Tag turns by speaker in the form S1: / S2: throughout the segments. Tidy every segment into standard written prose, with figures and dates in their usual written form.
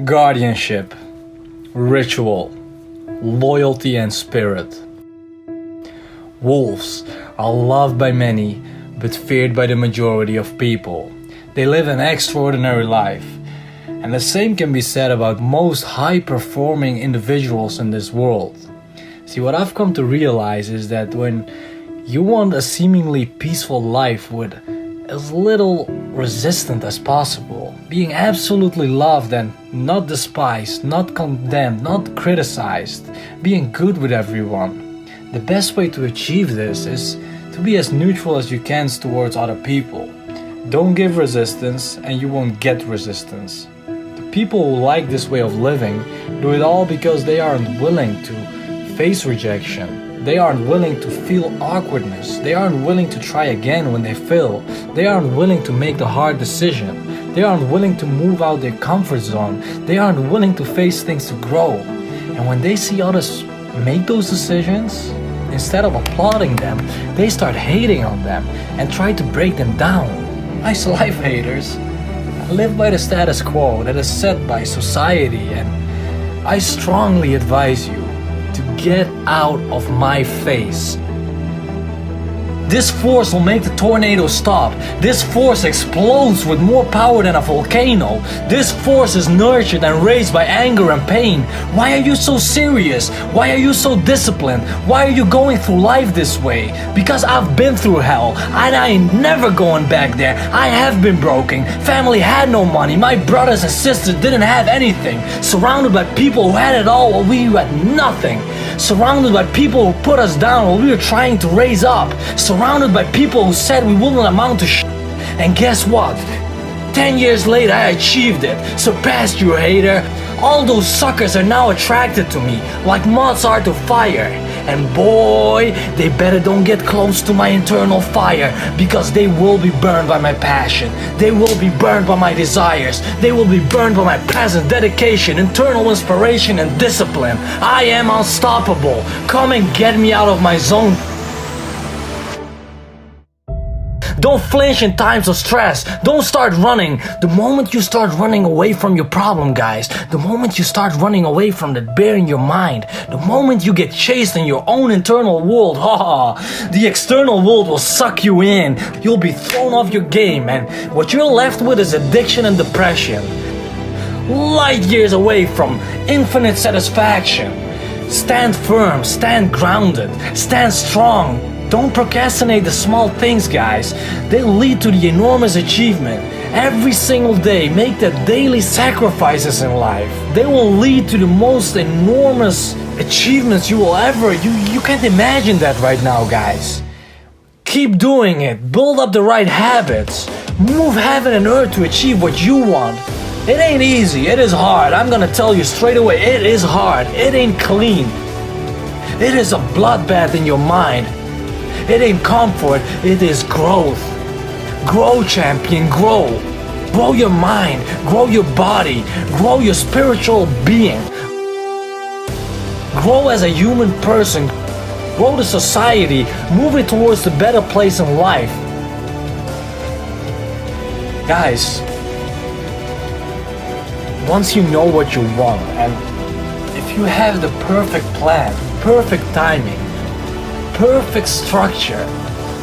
S1: Guardianship, ritual, loyalty and spirit. Wolves are loved by many, but feared by the majority of people. They live an extraordinary life. And the same can be said about most high-performing individuals in this world. See, what I've come to realize is that when you want a seemingly peaceful life with as little resistance as possible, being absolutely loved and not despised, not condemned, not criticized, being good with everyone, the best way to achieve this is to be as neutral as you can towards other people. Don't give resistance and you won't get resistance. The people who like this way of living do it all because they aren't willing to face rejection. They aren't willing to feel awkwardness. They aren't willing to try again when they fail. They aren't willing to make the hard decision. They aren't willing to move out their comfort zone. They aren't willing to face things to grow. And when they see others make those decisions, instead of applauding them, they start hating on them and try to break them down. Nice life, haters. I live by the status quo that is set by society, and I strongly advise you to get out of my face. This force will make the tornado stop. This force explodes with more power than a volcano. This force is nurtured and raised by anger and pain. Why are you so serious? Why are you so disciplined? Why are you going through life this way? Because I've been through hell and I ain't never going back there. I have been broken. Family had no money. My brothers and sisters didn't have anything. Surrounded by people who had it all while we had nothing. Surrounded by people who put us down while we were trying to raise up. Surrounded by people who said we wouldn't amount to shit. And guess what? 10 years later I achieved it. Surpassed you, hater. All those suckers are now attracted to me, like moths are to fire. And boy, they better don't get close to my internal fire, because they will be burned by my passion. They will be burned by my desires. They will be burned by my present dedication, internal inspiration and discipline. I am unstoppable. Come and get me out of my zone. Don't flinch in times of stress. Don't start running. The moment you start running away from your problem, guys, the moment you start running away from that bear in your mind, the moment you get chased in your own internal world, the external world will suck you in. You'll be thrown off your game, and what you're left with is addiction and depression. Light years away from infinite satisfaction. Stand firm, stand grounded, stand strong. Don't procrastinate the small things, guys. They'll lead to the enormous achievement. Every single day, make the daily sacrifices in life. They will lead to the most enormous achievements you will ever. You can't imagine that right now, guys. Keep doing it. Build up the right habits. Move heaven and earth to achieve what you want. It ain't easy. It is hard. I'm gonna tell you straight away. It is hard. It ain't clean. It is a bloodbath in your mind. It ain't comfort, it is growth. Grow, champion, grow. Grow your mind, grow your body, grow your spiritual being. Grow as a human person, grow the society, move it towards the better place in life. Guys, once you know what you want, and if you have the perfect plan, perfect timing, perfect structure,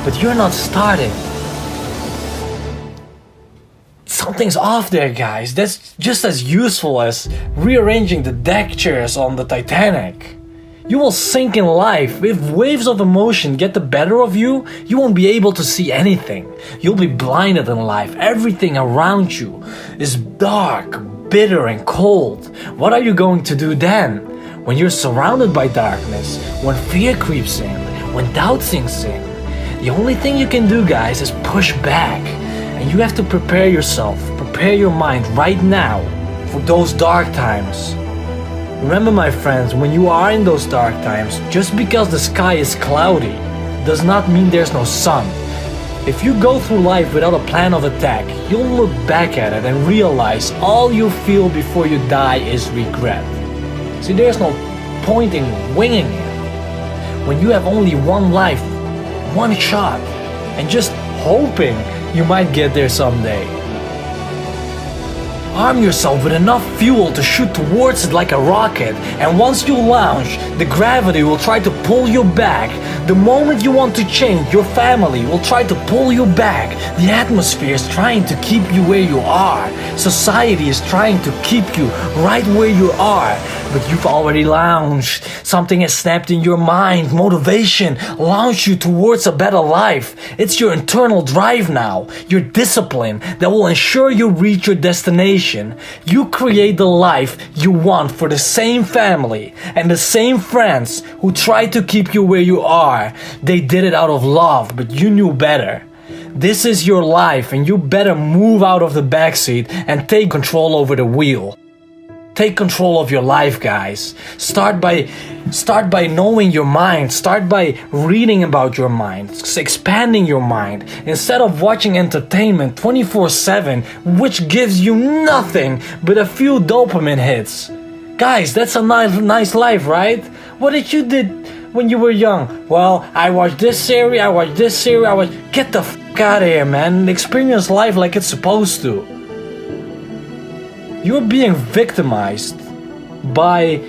S1: but you're not starting, something's off there, guys. That's just as useful as rearranging the deck chairs on the Titanic. You will sink in life. If waves of emotion get the better of you, you won't be able to see anything. You'll be blinded in life. Everything around you is dark, bitter and cold. What are you going to do then? When you're surrounded by darkness, when fear creeps in, when doubt sinks in, the only thing you can do, guys, is push back. And you have to prepare yourself, prepare your mind right now for those dark times. Remember, my friends, when you are in those dark times, just because the sky is cloudy does not mean there's no sun. If you go through life without a plan of attack, you'll look back at it and realize all you feel before you die is regret. See, there's no point in winging it. When you have only one life, one shot, and just hoping you might get there someday. Arm yourself with enough fuel to shoot towards it like a rocket, and once you launch, the gravity will try to pull you back. The moment you want to change, your family will try to pull you back. The atmosphere is trying to keep you where you are. Society is trying to keep you right where you are. But you've already launched. Something has snapped in your mind. Motivation launched you towards a better life. It's your internal drive now, your discipline that will ensure you reach your destination. You create the life you want for the same family and the same friends who try to keep you where you are. They did it out of love, but you knew better. This is your life, and you better move out of the backseat and take control over the wheel. Take control of your life, guys. Start by knowing your mind. Start by reading about your mind, expanding your mind. Instead of watching entertainment 24/7, which gives you nothing but a few dopamine hits. Guys, that's a nice life, right? What did you did when you were young? Well, I watched this series, Get the f*** out of here, man. Experience life like it's supposed to. You're being victimized by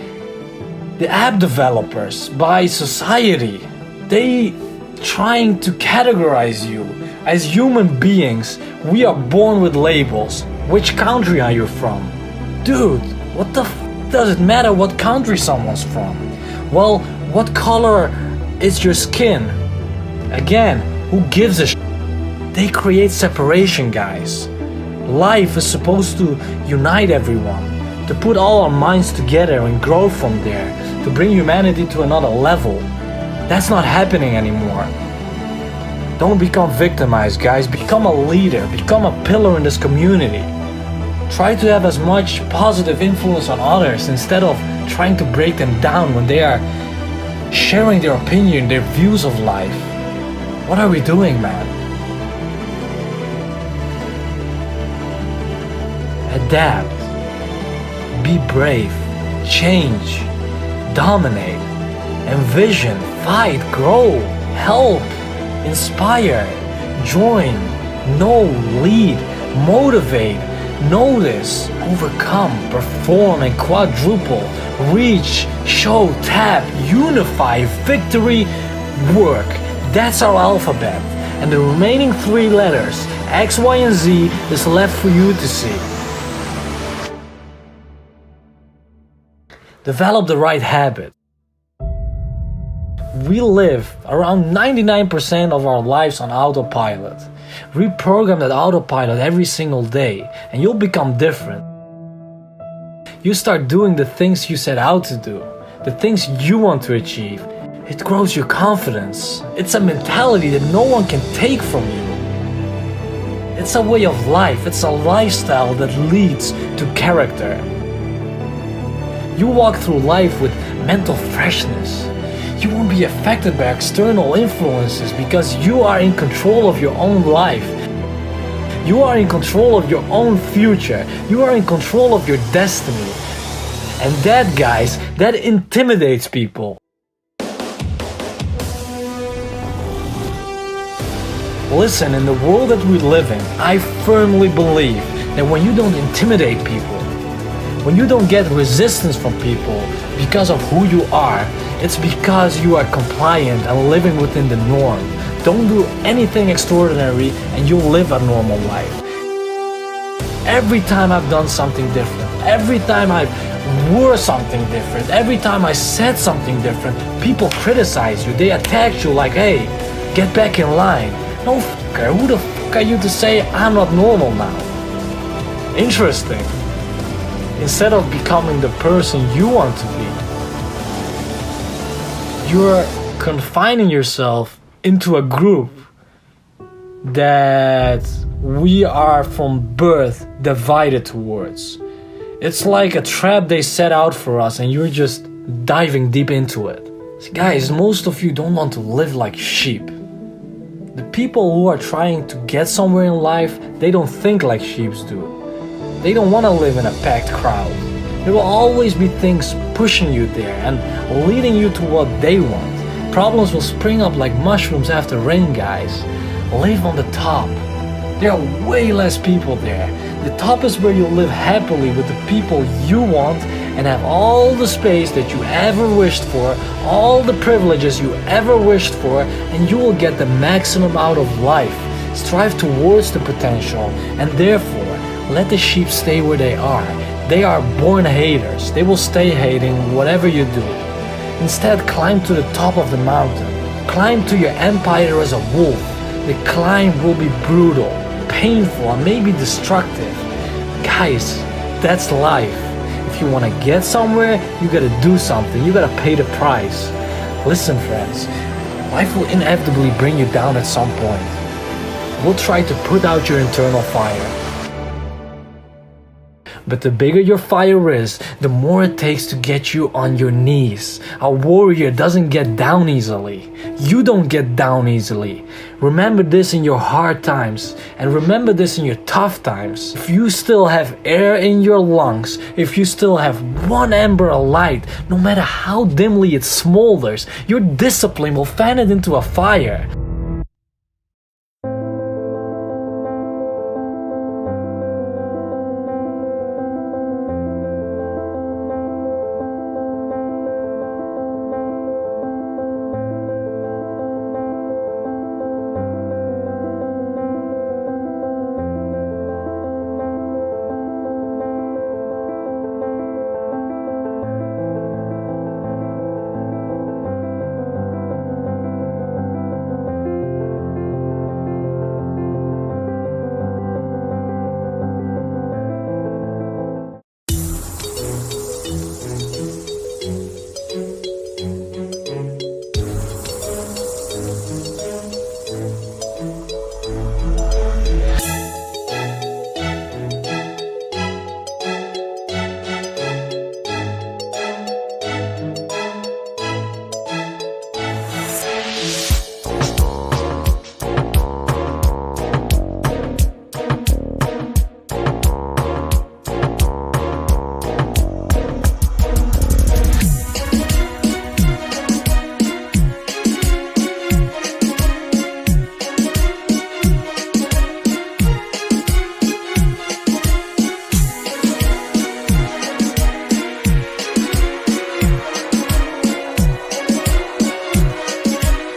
S1: the app developers, by society. They trying to categorize you. As human beings, we are born with labels. Which country are you from? Dude, what the f does it matter what country someone's from? Well, what color is your skin? Again, who gives a sh*? They create separation, guys. Life is supposed to unite everyone, to put all our minds together and grow from there, to bring humanity to another level. That's not happening anymore. Don't become victimized, guys. Become a leader, become a pillar in this community. Try to have as much positive influence on others instead of trying to break them down when they are sharing their opinion, their views of life. What are we doing, man? Adapt, be brave, change, dominate, envision, fight, grow, help, inspire, join, know, lead, motivate, notice, overcome, perform, and quadruple, reach, show, tap, unify, victory, work. That's our alphabet. And the remaining 3 letters, X, Y, and Z, is left for you to see. Develop the right habit. We live around 99% of our lives on autopilot. Reprogram that autopilot every single day and you'll become different. You start doing the things you set out to do, the things you want to achieve. It grows your confidence. It's a mentality that no one can take from you. It's a way of life. It's a lifestyle that leads to character. You walk through life with mental freshness. You won't be affected by external influences because you are in control of your own life. You are in control of your own future. You are in control of your destiny. And that, guys, that intimidates people. Listen, in the world that we live in, I firmly believe that when you don't intimidate people, when you don't get resistance from people because of who you are, it's because you are compliant and living within the norm. Don't do anything extraordinary and you'll live a normal life. Every time I've done something different, every time I've wore something different, every time I said something different, people criticize you. They attack you like, hey, get back in line. No fucker, who the fuck are you to say I'm not normal now? Interesting. Instead of becoming the person you want to be, you're confining yourself into a group that we are from birth divided towards. It's like a trap they set out for us and you're just diving deep into it. See, guys, most of you don't want to live like sheep. The people who are trying to get somewhere in life, they don't think like sheep do. They don't want to live in a packed crowd. There will always be things pushing you there and leading you to what they want. Problems will spring up like mushrooms after rain, guys. Live on the top. There are way less people there. The top is where you'll live happily with the people you want and have all the space that you ever wished for, all the privileges you ever wished for, and you will get the maximum out of life. Strive towards the potential, and therefore, let the sheep stay where they are. They are born haters. They will stay hating whatever you do. Instead, climb to the top of the mountain. Climb to your empire as a wolf. The climb will be brutal, painful, and maybe destructive. Guys, that's life. If you want to get somewhere, you gotta do something. You gotta pay the price. Listen, friends, life will inevitably bring you down at some point. We'll try to put out your internal fire. But the bigger your fire is, the more it takes to get you on your knees. A warrior doesn't get down easily. You don't get down easily. Remember this in your hard times, and remember this in your tough times. If you still have air in your lungs, if you still have one ember of light, no matter how dimly it smolders, your discipline will fan it into a fire.